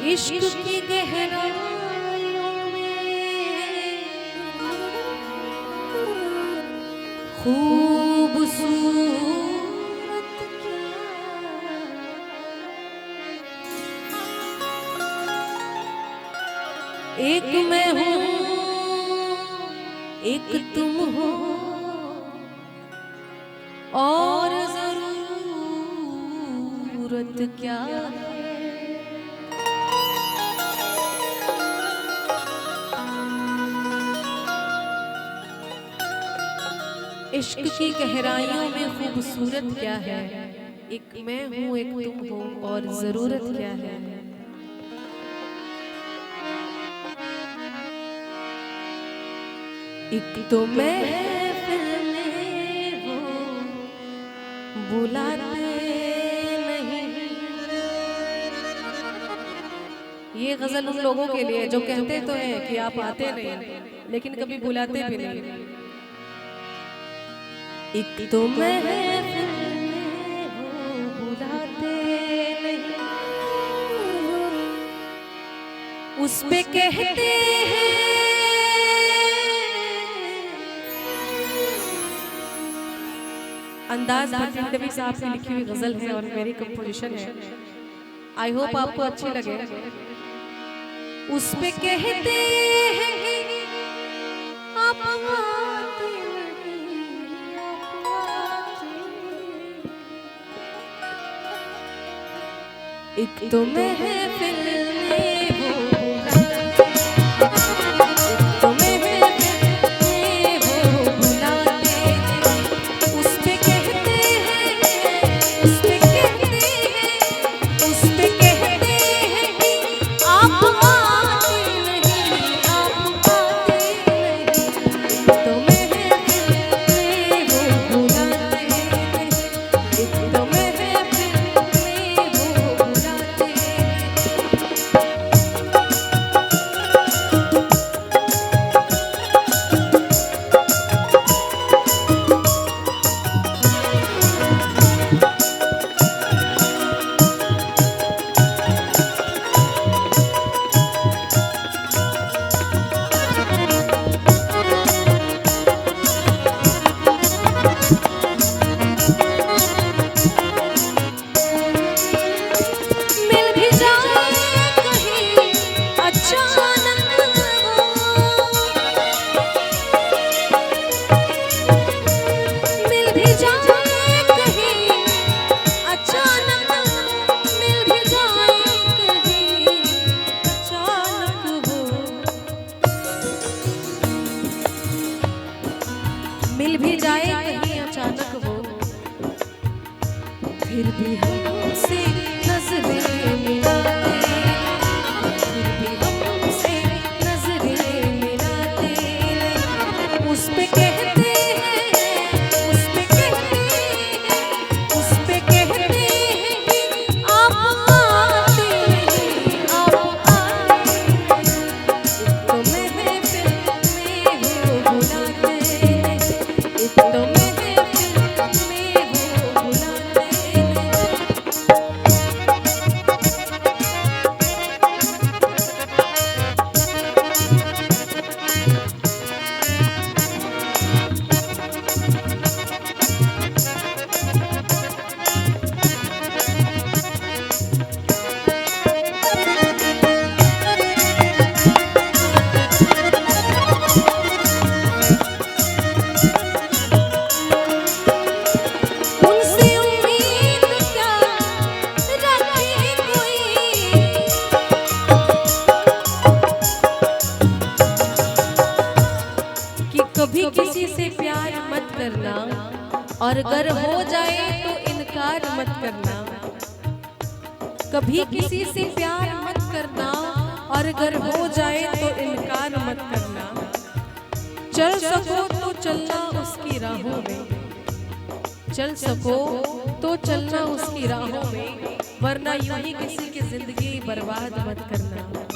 इश्क की गहराइयों में खूबसूरत क्या, एक मैं हूँ एक तुम हो और जरूरत क्या है। इश्क की गहराइयों में खूबसूरत क्या है, एक मैं हूँ एक तुम हो और जरूरत क्या है। एक तो महफिल में हो बुलाते नहीं। ये गजल उन लोगों के लिए जो कहते तो हैं कि आप आते नहीं लेकिन कभी बुलाते भी नहीं। एक तो महफिल में हो बुलाते नहीं, उस पे कहते हैं अंदाज भट्टी साहब की लिखी हुई गजल है और मेरी कंपोजिशन है। आई होप आपको अच्छी लगे। उस पे कहते हैं आप आते नहीं, आप आते। एक तो महफिल में हो मिल भी जाए कहीं अचानक वो, फिर भी हमसे नजरें मिलाते, फिर भी हमसे नजरें मिलाते। उस पे कहते हैं, उस पे कहते हैं, उस पे कहते हैं कि आप आते नहीं, आप आते नहीं। तो महफिल में हो बुलाते, तो महफिल में हो बुलाते। कभी किसी से प्यार मत करना और अगर हो जाए तो इनकार मत करना। कभी किसी से प्यार मत करना और अगर हो जाए तो इनकार मत करना। चल सको तो चलना उसकी राहों में, चल सको तो चलना उसकी राहों में, वरना यूं ही किसी की जिंदगी बर्बाद मत करना।